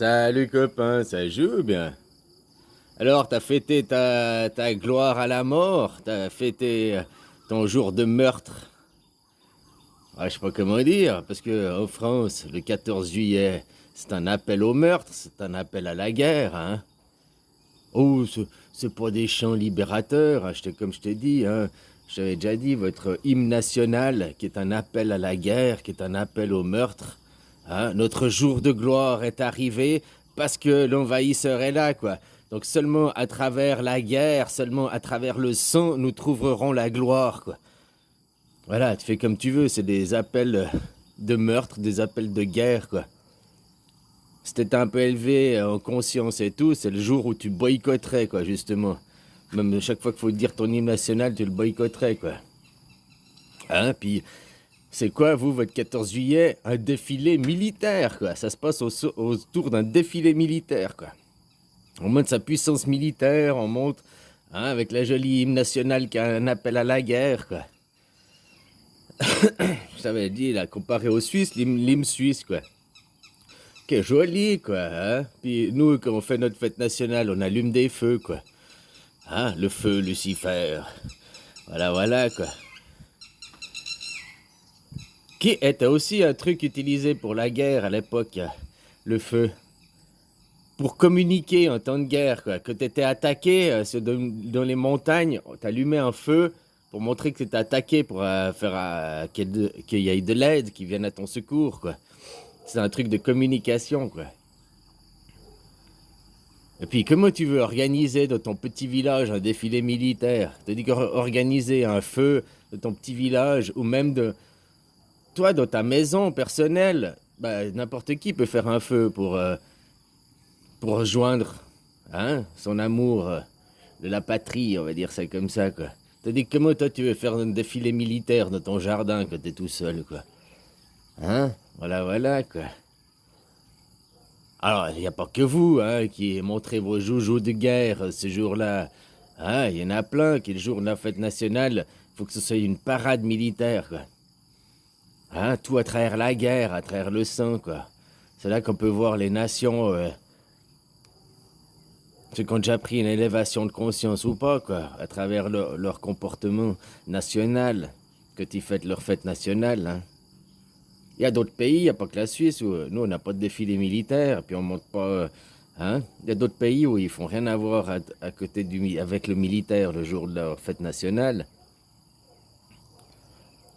Salut copain, ça joue ou bien? Alors, t'as fêté ta gloire à la mort? T'as fêté ton jour de meurtre? Ah, je sais pas comment dire, parce que en France, le 14 juillet, c'est un appel au meurtre, c'est un appel à la guerre, hein? Oh, c'est pas des chants libérateurs, hein, comme je t'ai dit, hein. J'avais déjà dit, votre hymne national, qui est un appel à la guerre, qui est un appel au meurtre, hein. Notre jour de gloire est arrivé parce que l'envahisseur est là, quoi. Donc seulement à travers la guerre, seulement à travers le sang, nous trouverons la gloire, quoi. Voilà, tu fais comme tu veux, c'est des appels de meurtre, des appels de guerre, quoi. Si t'étais un peu élevé en conscience et tout, c'est le jour où tu boycotterais, quoi, justement. Même chaque fois qu'il faut dire ton hymne national, tu le boycotterais, quoi. Hein, puis c'est quoi, vous, votre 14 juillet? Un défilé militaire, quoi. Ça se passe autour d'un défilé militaire, quoi. On monte sa puissance militaire, on monte, hein, avec la jolie hymne nationale qui a un appel à la guerre, quoi. Je t'avais dit, là, comparé aux Suisses, l'hymne suisse, quoi. Quel joli, quoi, hein. Puis nous, quand on fait notre fête nationale, on allume des feux, quoi. Hein, le feu Lucifer. Voilà, voilà, quoi. Qui était aussi un truc utilisé pour la guerre à l'époque, le feu. Pour communiquer en temps de guerre, quoi. Quand t'étais attaqué dans les montagnes, t'allumais un feu pour montrer que t'étais attaqué, pour faire qu'il y ait de l'aide qui vienne à ton secours, quoi. C'est un truc de communication, quoi. Et puis, comment tu veux organiser dans ton petit village un défilé militaire? T'as dit qu'organiser un feu de ton petit village, ou même de toi, dans ta maison personnelle, bah, n'importe qui peut faire un feu pour rejoindre, hein, son amour de la patrie, on va dire ça comme ça, quoi. T'as dit comment toi tu veux faire un défilé militaire dans ton jardin quand t'es tout seul, quoi. Hein? Voilà, voilà, quoi. Alors, il n'y a pas que vous, hein, qui montrez vos joujoux de guerre ce jour-là. Hein, il y en a plein qui, le jour de la fête nationale, faut que ce soit une parade militaire, quoi. Hein, tout à travers la guerre, à travers le sang, quoi. C'est là qu'on peut voir les nations, ceux qui ont déjà pris une élévation de conscience ou pas, quoi, à travers leur comportement national, quand ils fêtent leur fête nationale, hein. Il y a d'autres pays, il n'y a pas que la Suisse, où nous, on n'a pas de défilé militaire, puis on monte pas, hein. Il y a d'autres pays où ils font rien à voir à côté avec le militaire le jour de leur fête nationale.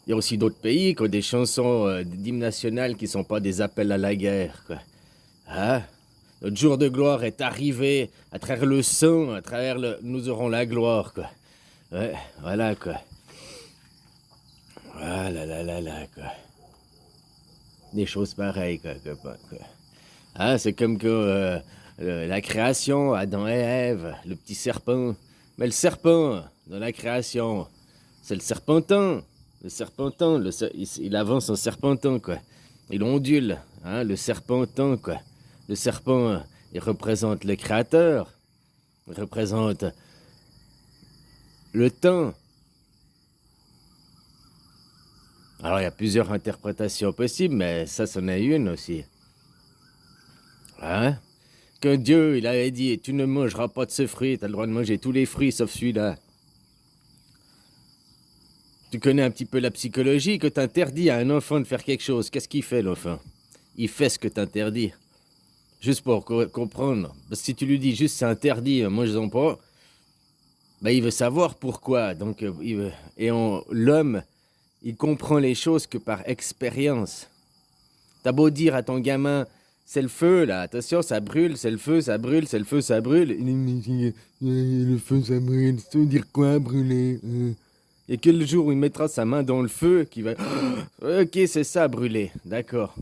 Il y a aussi d'autres pays qui ont des chansons d'hymne national qui sont pas des appels à la guerre, quoi. Hein? Notre jour de gloire est arrivé à travers le sang, à travers le... Nous aurons la gloire, quoi. Ouais, voilà, quoi. Voilà, là, quoi. Des choses pareilles, quoi, quoi. Ah, c'est comme que la création, Adam et Ève, le petit serpent. Mais le serpent, dans la création, c'est le serpentin. Le serpentin, il avance en serpentin, quoi. Il ondule, hein, le serpentin, quoi. Le serpent, il représente le créateur. Il représente le temps. Alors, il y a plusieurs interprétations possibles, mais ça, c'en est une aussi. Hein? Que Dieu, il avait dit, tu ne mangeras pas de ce fruit, tu as le droit de manger tous les fruits sauf celui-là. Tu connais un petit peu la psychologie, que tu interdis à un enfant de faire quelque chose. Qu'est-ce qu'il fait, l'enfant? Il fait ce que tu interdis. Juste pour comprendre. Parce que si tu lui dis juste c'est interdit, mange-en pas, ben, il veut savoir pourquoi. Donc, l'homme, il comprend les choses que par expérience. T'as beau dire à ton gamin, c'est le feu là, attention, ça brûle, c'est le feu, ça brûle, c'est le feu, ça brûle. Le feu, ça brûle, ça veut dire quoi, brûler? Et que le jour où il mettra sa main dans le feu, qui va... Ok, c'est ça, brûler, d'accord.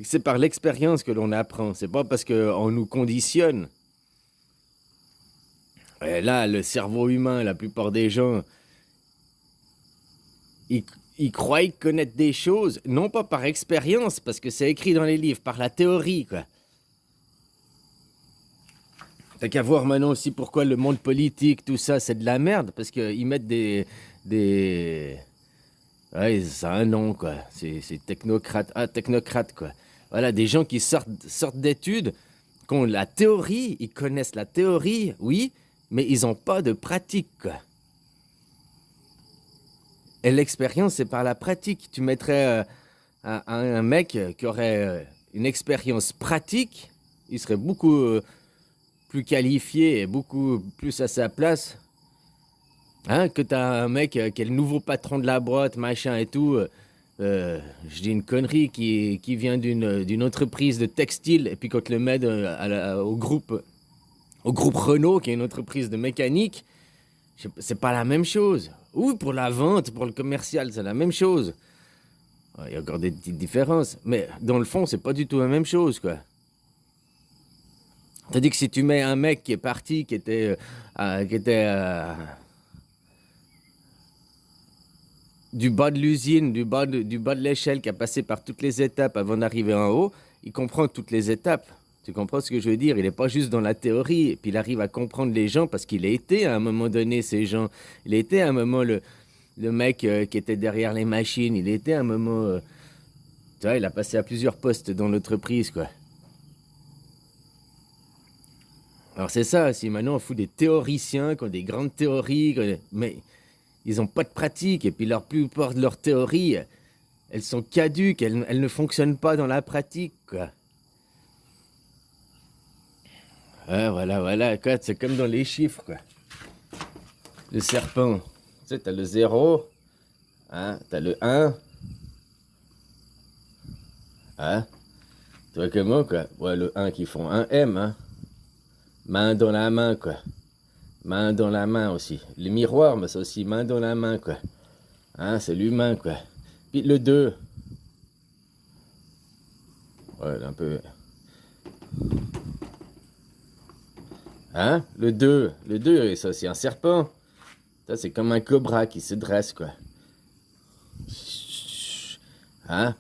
C'est par l'expérience que l'on apprend, c'est pas parce qu'on nous conditionne. Et là, le cerveau humain, la plupart des gens, ils croient connaître des choses, non pas par expérience, parce que c'est écrit dans les livres, par la théorie, quoi. T'as qu'à voir maintenant aussi pourquoi le monde politique, tout ça, c'est de la merde, parce qu'ils mettent des... Ouais, ça a un nom, quoi. C'est technocrate. Ah, technocrate, quoi. Voilà, des gens qui sortent d'études, qui ont la théorie, ils connaissent la théorie, oui, mais ils n'ont pas de pratique, quoi. Et l'expérience, c'est par la pratique. Tu mettrais un mec qui aurait une expérience pratique, il serait beaucoup plus qualifié et beaucoup plus à sa place. Hein, que t'as un mec qui est le nouveau patron de la boîte, machin et tout. Je dis une connerie qui vient d'une entreprise de textile, et puis quand tu le mets au groupe Renault, qui est une entreprise de mécanique, c'est pas la même chose. Oui, pour la vente, pour le commercial, c'est la même chose. Il y a encore des petites différences, mais dans le fond, c'est pas du tout la même chose, quoi. Tandis que si tu mets un mec qui est parti, qui était du bas de l'usine, du bas de l'échelle, qui a passé par toutes les étapes avant d'arriver en haut, il comprend toutes les étapes. Tu comprends ce que je veux dire? Il n'est pas juste dans la théorie, et puis il arrive à comprendre les gens parce qu'il a été à un moment donné ces gens. Il a été à un moment le mec qui était derrière les machines. Il a été à un moment... tu vois, il a passé à plusieurs postes dans l'entreprise, quoi. Alors c'est ça, si maintenant on fout des théoriciens qui ont des grandes théories, mais ils n'ont pas de pratique, et puis la plupart de leurs théories, elles sont caduques, elles ne fonctionnent pas dans la pratique, quoi. Ah, voilà, quoi, c'est comme dans les chiffres, quoi. Le serpent, tu sais, t'as le 0, hein, t'as le 1, hein, tu vois comment, quoi. Ouais, le 1 qui font un M, hein. Main dans la main, quoi. Main dans la main aussi. Les miroirs, mais c'est aussi main dans la main, quoi. Hein, c'est l'humain, quoi. Puis le 2. Ouais, un peu... Hein? Le 2, ça, c'est un serpent. Ça, c'est comme un cobra qui se dresse, quoi. Hein?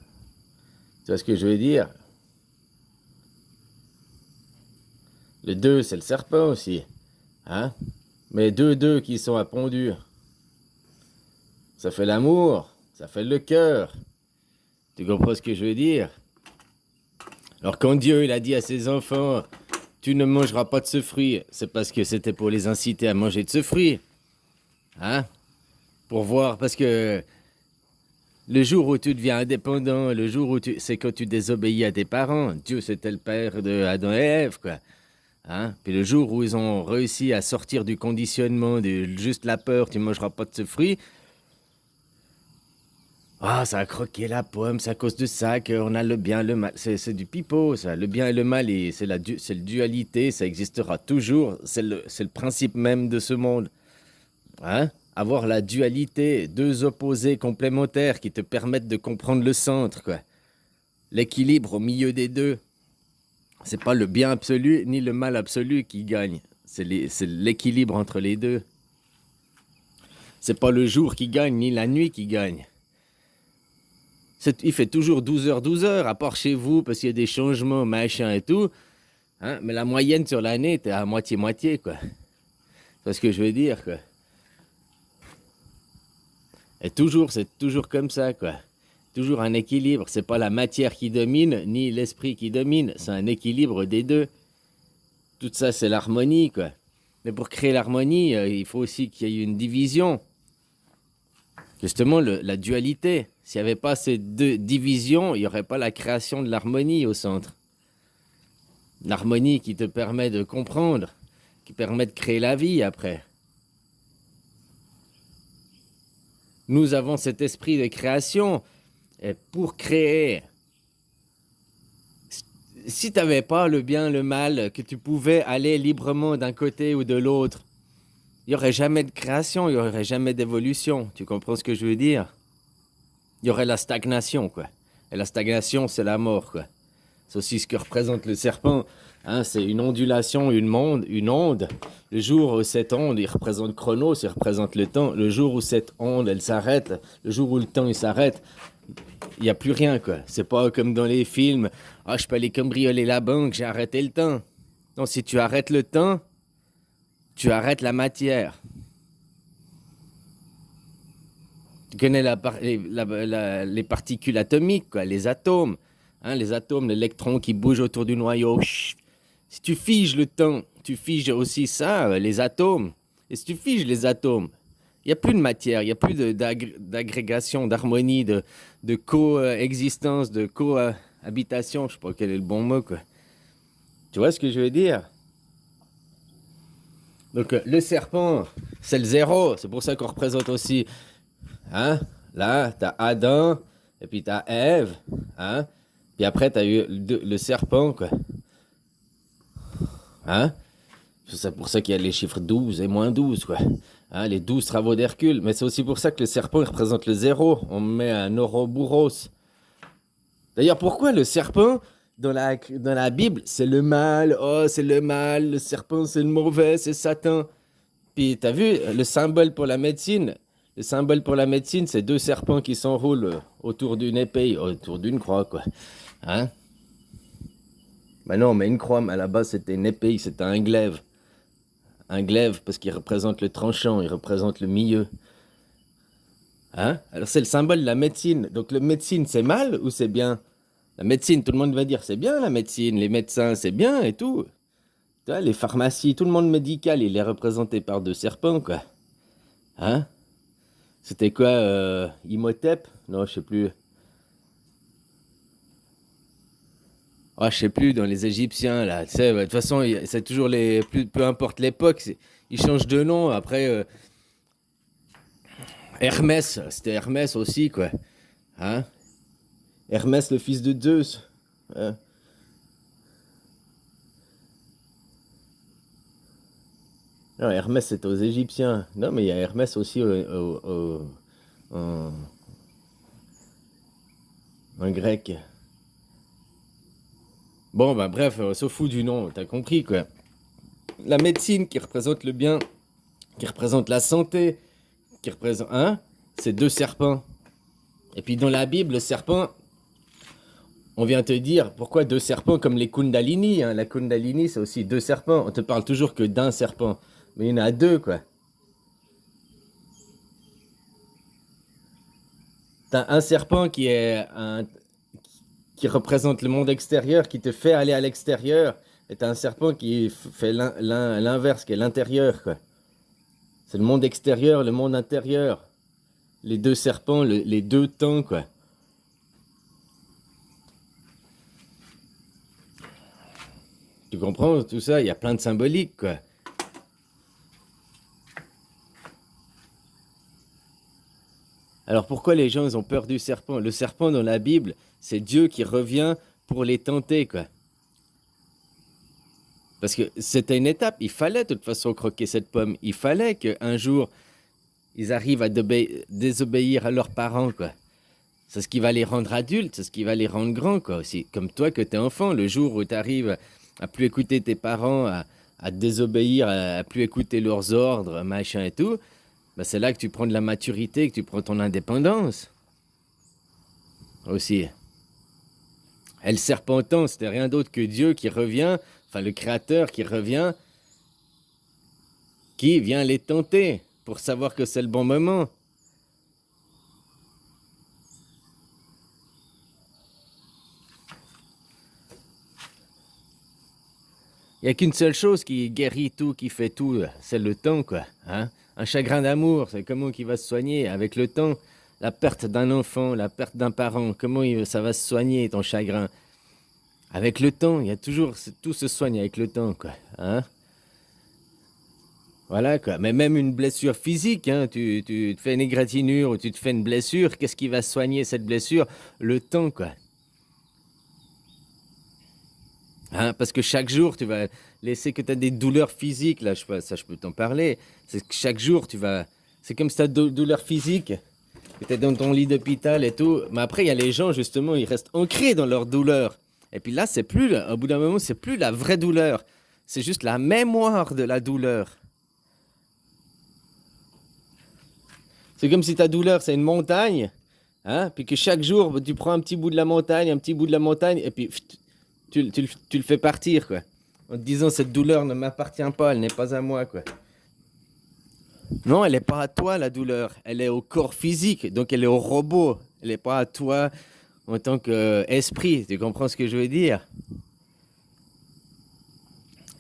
Tu vois ce que je veux dire? Le 2, c'est le serpent aussi. Hein? Mais deux qui sont appendus. Ça fait l'amour. Ça fait le cœur. Tu comprends ce que je veux dire? Alors quand Dieu, il a dit à ses enfants, tu ne mangeras pas de ce fruit, c'est parce que c'était pour les inciter à manger de ce fruit. Hein? Pour voir, parce que le jour où tu deviens indépendant, le jour où c'est quand tu désobéis à tes parents. Dieu, c'était le père de Adam et Ève, quoi. Hein? Puis le jour où ils ont réussi à sortir du conditionnement, de juste la peur, tu ne mangeras pas de ce fruit. Ah, ça a croqué la pomme, c'est à cause de ça qu'on a le bien, le mal. C'est du pipeau, ça. Le bien et le mal, c'est la dualité, ça existera toujours. C'est le principe même de ce monde. Hein? Avoir la dualité, deux opposés complémentaires qui te permettent de comprendre le centre, quoi. L'équilibre au milieu des deux. C'est pas le bien absolu ni le mal absolu qui gagne. C'est l'équilibre entre les deux. C'est pas le jour qui gagne ni la nuit qui gagne. Il fait toujours 12 heures, à part chez vous, parce qu'il y a des changements, machin et tout. Hein? Mais la moyenne sur l'année, t'es à moitié-moitié, quoi. C'est ce que je veux dire, quoi. Et c'est toujours comme ça, quoi. Toujours un équilibre. C'est pas la matière qui domine, ni l'esprit qui domine. C'est un équilibre des deux. Tout ça, c'est l'harmonie, quoi. Mais pour créer l'harmonie, il faut aussi qu'il y ait une division. Justement, la dualité. S'il n'y avait pas ces deux divisions, il n'y aurait pas la création de l'harmonie au centre. L'harmonie qui te permet de comprendre, qui permet de créer la vie après. Nous avons cet esprit de création. Et pour créer, si tu n'avais pas le bien, le mal, que tu pouvais aller librement d'un côté ou de l'autre, il n'y aurait jamais de création, il n'y aurait jamais d'évolution. Tu comprends ce que je veux dire? Il y aurait la stagnation, quoi. Et la stagnation, c'est la mort, quoi. C'est aussi ce que représente le serpent. Hein, c'est une ondulation, une onde. Le jour où cette onde, il représente Chronos, il représente le temps. Le jour où cette onde, elle s'arrête, le jour où le temps, il s'arrête, il n'y a plus rien, quoi. C'est pas comme dans les films. Ah, je peux aller cambrioler la banque, j'ai arrêté le temps. Non, si tu arrêtes le temps, tu arrêtes la matière. Tu connais les particules atomiques, quoi, les atomes. Hein, les atomes, l'électron qui bouge autour du noyau. Chut. Si tu figes le temps, tu figes aussi ça, les atomes. Et si tu figes les atomes, il n'y a plus de matière, il n'y a plus d'agrégation, d'harmonie, de coexistence, de cohabitation. Je ne sais pas quel est le bon mot, quoi. Tu vois ce que je veux dire? Donc, le serpent, c'est le zéro. C'est pour ça qu'on représente aussi. Hein? Là, tu as Adam, et puis tu as Ève. Hein? Puis après, tu as eu le serpent, quoi. Hein? C'est pour ça qu'il y a les chiffres 12 et moins 12, quoi. Hein, les 12 travaux d'Hercule. Mais c'est aussi pour ça que le serpent il représente le zéro. On met un Ouroboros. D'ailleurs, pourquoi le serpent, dans la Bible, c'est le mal? Oh, c'est le mal. Le serpent, c'est le mauvais, c'est Satan. Puis, t'as vu, le symbole pour la médecine? Le symbole pour la médecine, c'est deux serpents qui s'enroulent autour d'une épée, autour d'une croix, quoi. Hein? Ben non, mais une croix, mais à la base, c'était une épée, c'était un glaive. Un glaive, parce qu'il représente le tranchant, il représente le milieu. Hein? Alors, c'est le symbole de la médecine. Donc, la médecine, c'est mal ou c'est bien? La médecine, tout le monde va dire, c'est bien la médecine. Les médecins, c'est bien et tout. Tu vois, les pharmacies, tout le monde médical, il est représenté par deux serpents, quoi. Hein? C'était quoi, Imhotep? Non, je sais plus. Ah, je sais plus, dans les Égyptiens, là. Tu sais, de toute façon, c'est toujours les. Peu importe l'époque, ils changent de nom. Après, Hermès, c'était Hermès aussi, quoi. Hein? Hermès, le fils de Zeus. Hein? Non, Hermès, c'est aux Égyptiens. Non, mais il y a Hermès aussi en, en grec. Bon, bah bref, on se fout du nom, t'as compris, quoi. La médecine qui représente le bien, qui représente la santé, qui représente... Hein? C'est deux serpents. Et puis dans la Bible, le serpent, on vient te dire, pourquoi deux serpents comme les Kundalini, hein? La Kundalini, c'est aussi deux serpents. On te parle toujours que d'un serpent. Mais il y en a deux, quoi. T'as un serpent qui représente le monde extérieur, qui te fait aller à l'extérieur. Et t'as un serpent qui fait l'inverse, qui est l'intérieur, quoi. C'est le monde extérieur, le monde intérieur. Les deux serpents, les deux temps, quoi. Tu comprends tout ça? Il y a plein de symboliques, quoi. Alors pourquoi les gens ils ont peur du serpent? Le serpent dans la Bible, c'est Dieu qui revient pour les tenter, quoi. Parce que c'était une étape, il fallait de toute façon croquer cette pomme. Il fallait qu'un jour, ils arrivent à désobéir à leurs parents, quoi. C'est ce qui va les rendre adultes, c'est ce qui va les rendre grands, quoi, aussi. Comme toi que t'es enfant, le jour où tu arrives à plus écouter tes parents, à désobéir, à plus écouter leurs ordres, machin et tout, ben c'est là que tu prends de la maturité, que tu prends ton indépendance. Aussi. Et le serpentin, c'était rien d'autre que Dieu qui revient, enfin le Créateur qui revient, qui vient les tenter pour savoir que c'est le bon moment. Il n'y a qu'une seule chose qui guérit tout, qui fait tout, c'est le temps, quoi. Hein? Un chagrin d'amour, c'est comment qui va se soigner avec le temps. La perte d'un enfant, la perte d'un parent, comment ça va se soigner ton chagrin? Avec le temps, il y a toujours, tout se soigne avec le temps, quoi. Hein? Voilà, quoi. Mais même une blessure physique, hein, tu te fais une égratignure ou tu te fais une blessure, qu'est-ce qui va soigner cette blessure? Le temps, quoi. Hein, parce que chaque jour, tu vas laisser que tu as des douleurs physiques, là, ça je peux t'en parler. C'est que chaque jour, c'est comme si tu as de douleurs physiques, que tu es dans ton lit d'hôpital et tout. Mais après, il y a les gens, justement, ils restent ancrés dans leur douleur. Et puis là, au bout d'un moment, c'est plus la vraie douleur. C'est juste la mémoire de la douleur. C'est comme si ta douleur, c'est une montagne, hein, puis que chaque jour, tu prends un petit bout de la montagne, et puis tu le fais partir, quoi. En te disant, cette douleur ne m'appartient pas, elle n'est pas à moi, quoi. Non, elle n'est pas à toi, la douleur. Elle est au corps physique, donc elle est au robot. Elle n'est pas à toi. en tant qu'esprit. Tu comprends ce que je veux dire?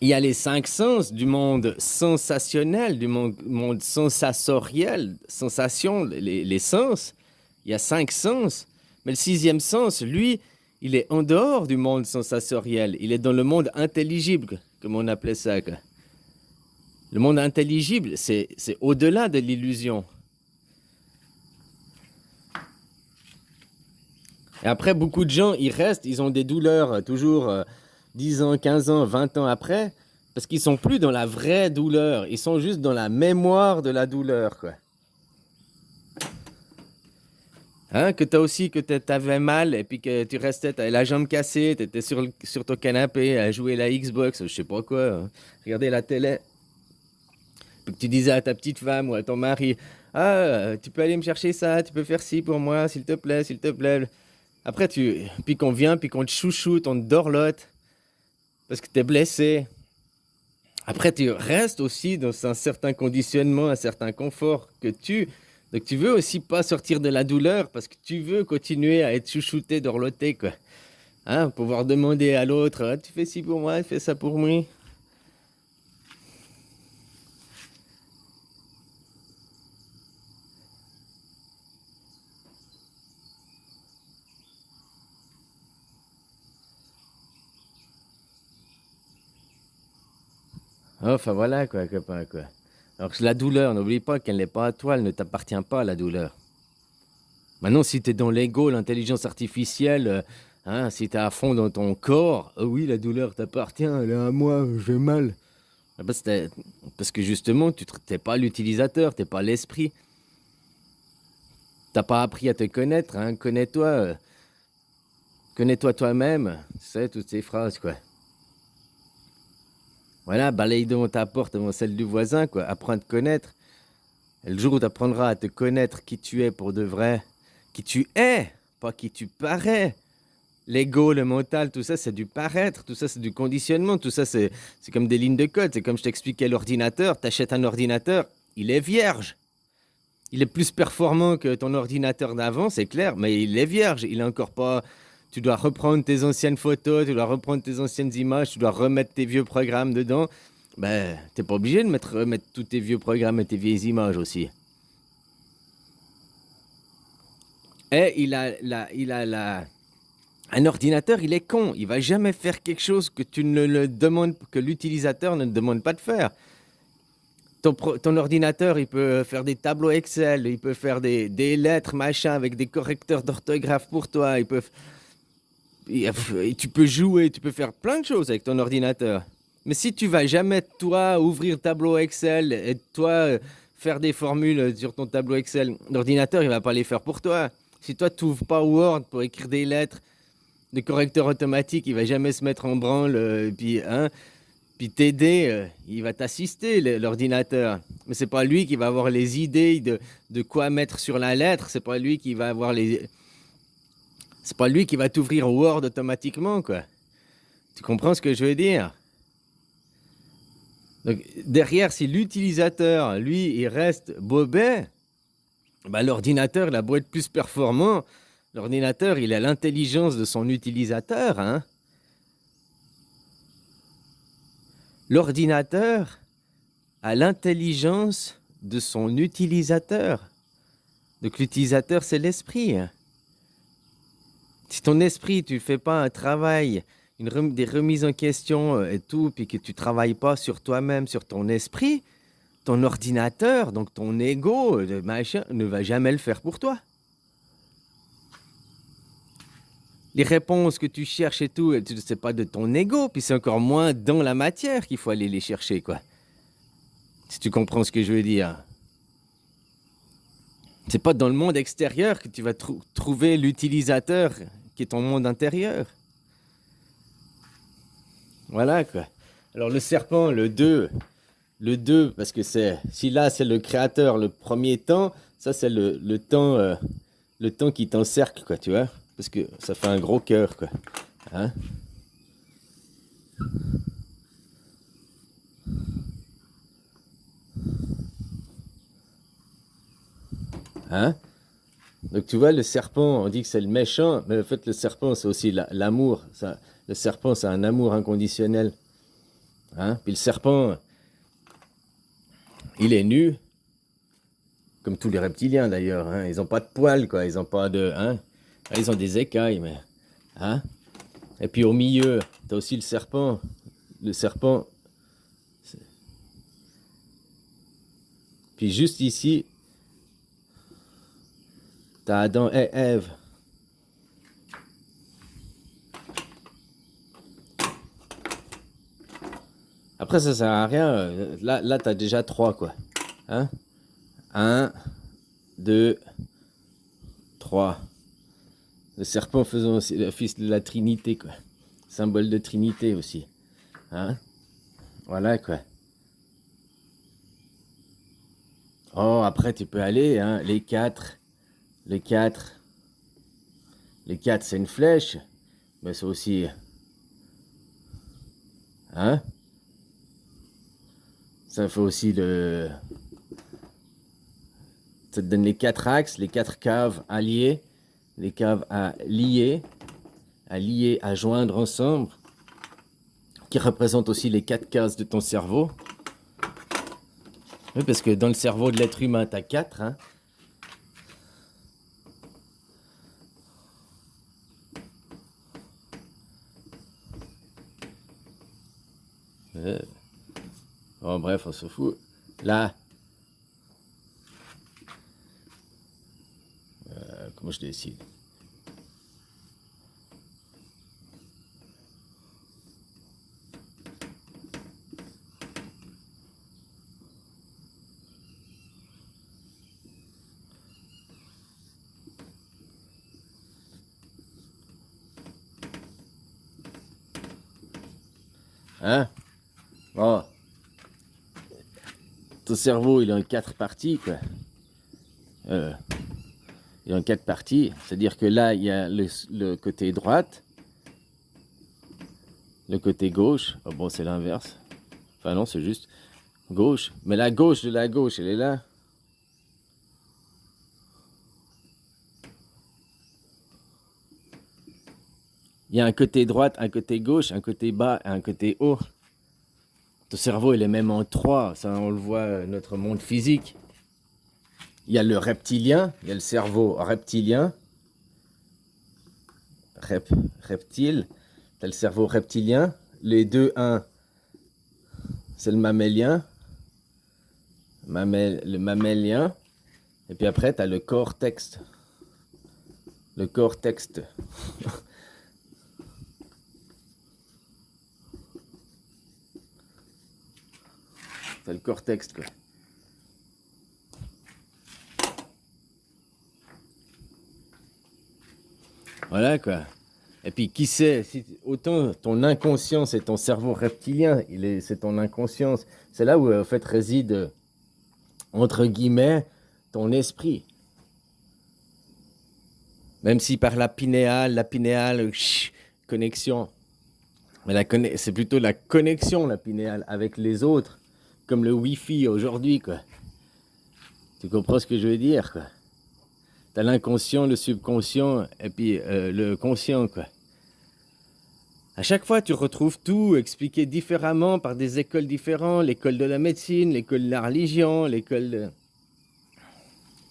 Il y a les cinq sens du monde sensationnel, du monde sensoriel, sensation, les sens. Il y a cinq sens. Mais le sixième sens, lui, il est en dehors du monde sensoriel. Il est dans le monde intelligible, comme on appelait ça, quoi. Le monde intelligible, c'est au-delà de l'illusion. Et après, beaucoup de gens, ils restent, ils ont des douleurs toujours 10 ans, 15 ans, 20 ans après, parce qu'ils sont plus dans la vraie douleur. Ils sont juste dans la mémoire de la douleur, quoi. Hein, que toi aussi, que t'avais mal, et puis que tu restais, t'avais la jambe cassée, t'étais sur ton canapé à jouer la Xbox, je sais pas quoi, hein, regarder la télé. Puis que tu disais à ta petite femme ou à ton mari, ah, tu peux aller me chercher ça, tu peux faire ci pour moi, s'il te plaît, s'il te plaît. Après, puis qu'on vient, puis qu'on te chouchoute, on te dorlote, parce que t'es blessé. Après, tu restes aussi dans un certain conditionnement, un certain confort Donc tu veux aussi pas sortir de la douleur, parce que tu veux continuer à être chouchouté, dorloté, quoi. Hein, pouvoir demander à l'autre, ah, tu fais ci pour moi, tu fais ça pour moi. Enfin voilà, quoi, copain, quoi. Alors la douleur, n'oublie pas qu'elle n'est pas à toi, elle ne t'appartient pas, la douleur. Maintenant, si tu es dans l'ego, l'intelligence artificielle, hein, si tu es à fond dans ton corps, oui, la douleur t'appartient, elle est à moi, j'ai mal. Ah, parce que justement, tu n'es pas l'utilisateur, tu n'es pas l'esprit. T'as pas appris à te connaître, hein, connais-toi. Connais-toi toi-même, tu sais, toutes ces phrases, quoi. Voilà, balaye devant ta porte, devant celle du voisin, quoi. Apprends à te connaître. Et le jour où tu apprendras à te connaître qui tu es pour de vrai, qui tu es, pas qui tu parais. L'ego, le mental, tout ça, c'est du paraître, tout ça, c'est du conditionnement, tout ça, c'est comme des lignes de code. C'est comme je t'expliquais l'ordinateur. T'achètes un ordinateur, il est vierge. Il est plus performant que ton ordinateur d'avant, c'est clair, mais il est vierge. Il est encore pas. Tu dois reprendre tes anciennes photos, tu dois reprendre tes anciennes images, tu dois remettre tes vieux programmes dedans. Ben, t'es pas obligé de remettre tous tes vieux programmes et tes vieilles images aussi. Et un ordinateur, il est con. Il va jamais faire quelque chose que tu ne le demandes, que l'utilisateur ne te demande pas de faire. Ton ordinateur, il peut faire des tableaux Excel, il peut faire des lettres, machin, avec des correcteurs d'orthographe pour toi. Tu peux jouer, tu peux faire plein de choses avec ton ordinateur. Mais si tu vas jamais, toi, ouvrir tableau Excel et toi, faire des formules sur ton tableau Excel, l'ordinateur, il va pas les faire pour toi. Si toi, tu n'ouvres pas Word pour écrire des lettres, le correcteur automatique, il va jamais se mettre en branle, puis t'aider, il va t'assister, l'ordinateur. Mais c'est pas lui qui va avoir les idées de quoi mettre sur la lettre, c'est pas lui qui va avoir c'est pas lui qui va t'ouvrir Word automatiquement, quoi. Tu comprends ce que je veux dire? Donc, derrière, si l'utilisateur, lui, il reste bobet, bah, l'ordinateur, il a beau être plus performant, l'ordinateur, il a l'intelligence de son utilisateur, hein. L'ordinateur a l'intelligence de son utilisateur. Donc l'utilisateur, c'est l'esprit. Si ton esprit, tu ne fais pas un travail, des remises en question et tout, puis que tu ne travailles pas sur toi-même, sur ton esprit, ton ordinateur, donc ton ego, machin, ne va jamais le faire pour toi. Les réponses que tu cherches et tout, c'est pas de ton ego, puis c'est encore moins dans la matière qu'il faut aller les chercher, quoi. Si tu comprends ce que je veux dire. C'est pas dans le monde extérieur que tu vas trouver l'utilisateur qui est ton monde intérieur. Voilà, quoi. Alors le serpent, le 2, parce que si là c'est le créateur, le premier temps, ça c'est le temps qui t'encercle, quoi, tu vois. Parce que ça fait un gros cœur, quoi. Hein? Hein? Donc tu vois, le serpent, on dit que c'est le méchant, mais en fait le serpent c'est aussi l'amour. Le serpent c'est un amour inconditionnel. Hein? Puis le serpent, il est nu, comme tous les reptiliens d'ailleurs. Hein? Ils n'ont pas de poils, quoi. Ils n'ont pas de... Hein? Ils ont des écailles, mais... Hein? Et puis au milieu, tu as aussi le serpent. Le serpent... Puis juste ici, tu as Adam et Ève. Après, ça sert à rien. Là tu as déjà 3, quoi. Hein? 1, 2, 3. Le serpent faisant aussi le fils de la Trinité, quoi. Symbole de Trinité aussi. Hein? Voilà, quoi. Oh, après, tu peux aller, hein. Les 4. Les 4. Les 4, c'est une flèche. Mais c'est aussi... Hein? Ça fait aussi le... Ça te donne les 4 axes, les 4 caves alliées. Les caves à lier, à joindre ensemble, qui représentent aussi les 4 cases de ton cerveau. Oui, parce que dans le cerveau de l'être humain, tu as 4. Hein. Bon, bref, on se fout. Là, comment je décide? Hein? Bon. Ton cerveau, il est en 4 parties, quoi. Il est en 4 parties. C'est-à-dire que là, il y a le côté droite, le côté gauche. Oh, bon, c'est l'inverse. Enfin, non, c'est juste gauche. Mais la gauche de la gauche, elle est là. Il y a un côté droite, un côté gauche, un côté bas et un côté haut. Ton cerveau, il est même en 3. Ça, on le voit, notre monde physique. Il y a le reptilien, il y a le cerveau reptilien. Reptile. Tu as le cerveau reptilien. Les 2-1, c'est le mammélien. Le mammélien. Et puis après, tu as le cortex. Le cortex. C'est le cortex, quoi. Voilà, quoi. Et puis, qui sait, si, autant ton inconscient, c'est ton cerveau reptilien, c'est ton inconscience. C'est là où, en fait, réside, entre guillemets, ton esprit. Même si par la pinéale, connexion. Mais c'est plutôt la connexion, la pinéale, avec les autres. Comme le Wi-Fi aujourd'hui, quoi. Tu comprends ce que je veux dire, quoi. T'as l'inconscient, le subconscient, et puis le conscient, quoi. À chaque fois, tu retrouves tout expliqué différemment par des écoles différentes. L'école de la médecine, l'école de la religion, l'école de...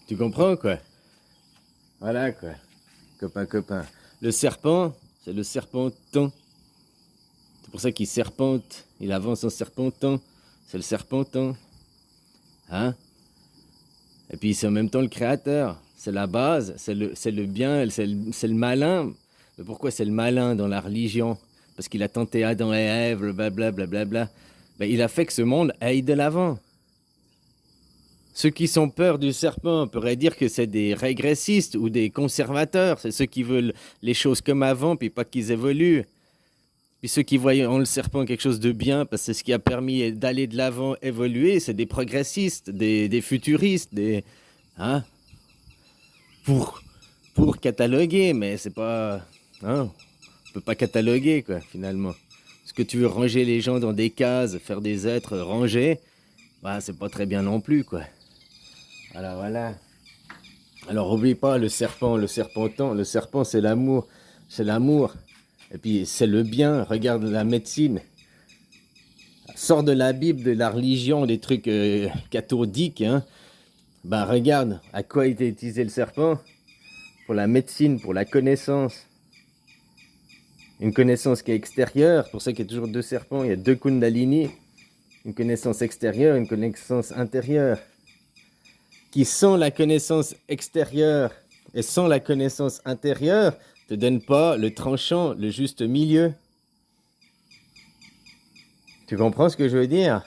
Tu comprends, quoi. Voilà, quoi. Copain. Le serpent, c'est le serpentin. C'est pour ça qu'il serpente. Il avance en serpentant. C'est le serpentin. Hein? Et puis c'est en même temps le créateur. C'est la base, c'est le bien, c'est le malin. Mais pourquoi c'est le malin dans la religion? Parce qu'il a tenté Adam et Ève, blablabla. Ben, il a fait que ce monde aille de l'avant. Ceux qui sont peur du serpent pourraient dire que c'est des régressistes ou des conservateurs. C'est ceux qui veulent les choses comme avant, puis pas qu'ils évoluent. Puis ceux qui voient en le serpent quelque chose de bien, parce que c'est ce qui a permis d'aller de l'avant, évoluer, c'est des progressistes, des futuristes, des... Hein? Pour cataloguer, mais c'est pas... Hein? On peut pas cataloguer, quoi, finalement. Est-ce que tu veux ranger les gens dans des cases, faire des êtres rangés? Bah, c'est pas très bien non plus, quoi. Voilà. Alors oublie pas le serpent, le serpentant, le serpent c'est l'amour, c'est l'amour. Et puis c'est le bien, regarde la médecine. Sors de la Bible, de la religion, des trucs cathodiques, hein. Ben regarde, à quoi a été utilisé le serpent? Pour la médecine, pour la connaissance. Une connaissance qui est extérieure, pour ça qu'il y a toujours deux serpents, il y a deux kundalini. Une connaissance extérieure, une connaissance intérieure. Qui sans la connaissance extérieure et sans la connaissance intérieure, te donne pas le tranchant, le juste milieu. Tu comprends ce que je veux dire?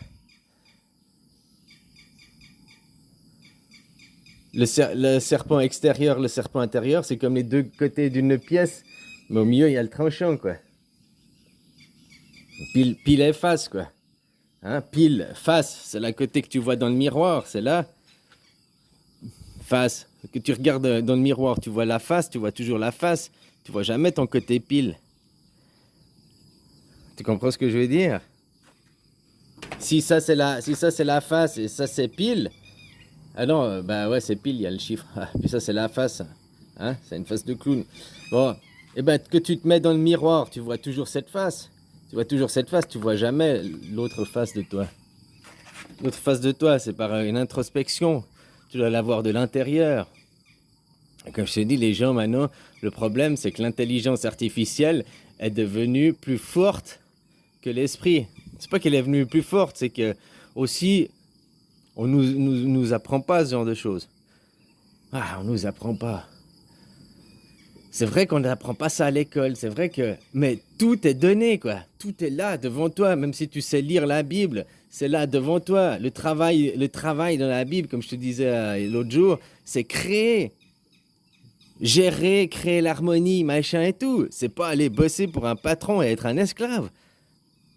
Le serpent extérieur, le serpent intérieur, c'est comme les deux côtés d'une pièce, mais au milieu, il y a le tranchant, quoi. Pile et face, quoi. Hein? Pile, face, c'est la côté que tu vois dans le miroir, c'est là. Face, que tu regardes dans le miroir, tu vois la face, tu vois toujours la face, tu vois jamais ton côté pile. Tu comprends ce que je veux dire? Si ça c'est la face et ça c'est pile, ah non, bah ouais c'est pile, il y a le chiffre. Ah, puis ça c'est la face, hein, c'est une face de clown. Bon, et ben que tu te mets dans le miroir, tu vois toujours cette face. Tu vois toujours cette face, tu vois jamais l'autre face de toi. L'autre face de toi, c'est par une introspection. Tu dois la voir de l'intérieur. Comme je te dis, les gens maintenant, le problème c'est que l'intelligence artificielle est devenue plus forte que l'esprit. C'est pas qu'elle est devenue plus forte, c'est que aussi on nous apprend pas ce genre de choses. Ah, on nous apprend pas. C'est vrai qu'on n'apprend pas ça à l'école, c'est vrai que... Mais tout est donné, quoi. Tout est là, devant toi. Même si tu sais lire la Bible, c'est là, devant toi. Le travail dans la Bible, comme je te disais l'autre jour, c'est créer. Gérer, créer l'harmonie, machin et tout. C'est pas aller bosser pour un patron et être un esclave.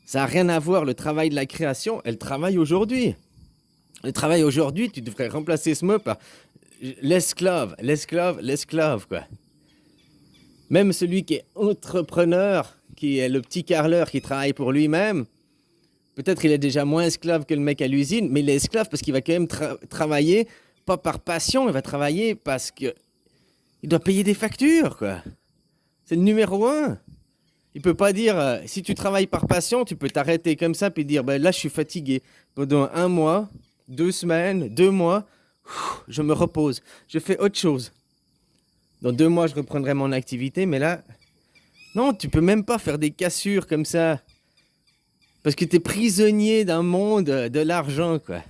Ça n'a rien à voir, le travail de la création et le travail aujourd'hui. Le travail aujourd'hui, tu devrais remplacer ce mot par l'esclave, quoi. Même celui qui est entrepreneur, qui est le petit carreleur qui travaille pour lui-même, peut-être il est déjà moins esclave que le mec à l'usine, mais il est esclave parce qu'il va quand même travailler, pas par passion, il va travailler parce qu'il doit payer des factures, quoi. C'est le numéro 1. Il peut pas dire, si tu travailles par passion, tu peux t'arrêter comme ça puis dire, ben là je suis fatigué. Pendant 1 mois, 2 semaines, 2 mois, je me repose, je fais autre chose. Dans 2 mois, je reprendrai mon activité, mais là, non, tu peux même pas faire des cassures comme ça. Parce que tu es prisonnier d'un monde de l'argent, quoi.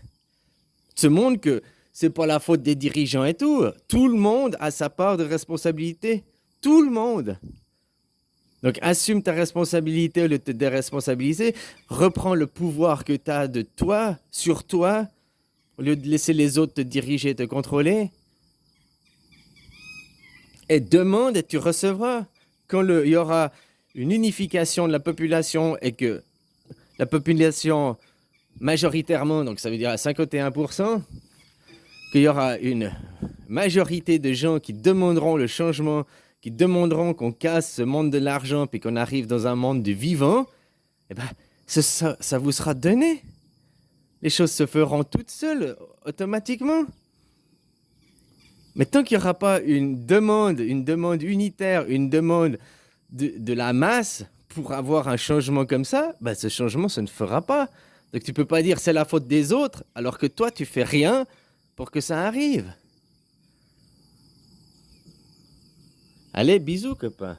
Ce monde que c'est pas la faute des dirigeants et tout. Tout le monde a sa part de responsabilité. Tout le monde. Donc, assume ta responsabilité au lieu de te déresponsabiliser. Reprends le pouvoir que tu as de toi, sur toi, au lieu de laisser les autres te diriger et te contrôler. Et demande et tu recevras. Quand il y aura une unification de la population et que la population majoritairement, donc ça veut dire à 51%, qu'il y aura une majorité de gens qui demanderont le changement, qui demanderont qu'on casse ce monde de l'argent puis qu'on arrive dans un monde du vivant, eh ben, ça vous sera donné. Les choses se feront toutes seules, automatiquement. Mais tant qu'il n'y aura pas une demande unitaire, une demande de la masse pour avoir un changement comme ça, ben ce changement, ça ne fera pas. Donc tu ne peux pas dire c'est la faute des autres, alors que toi, tu fais rien pour que ça arrive. Allez, bisous, copain.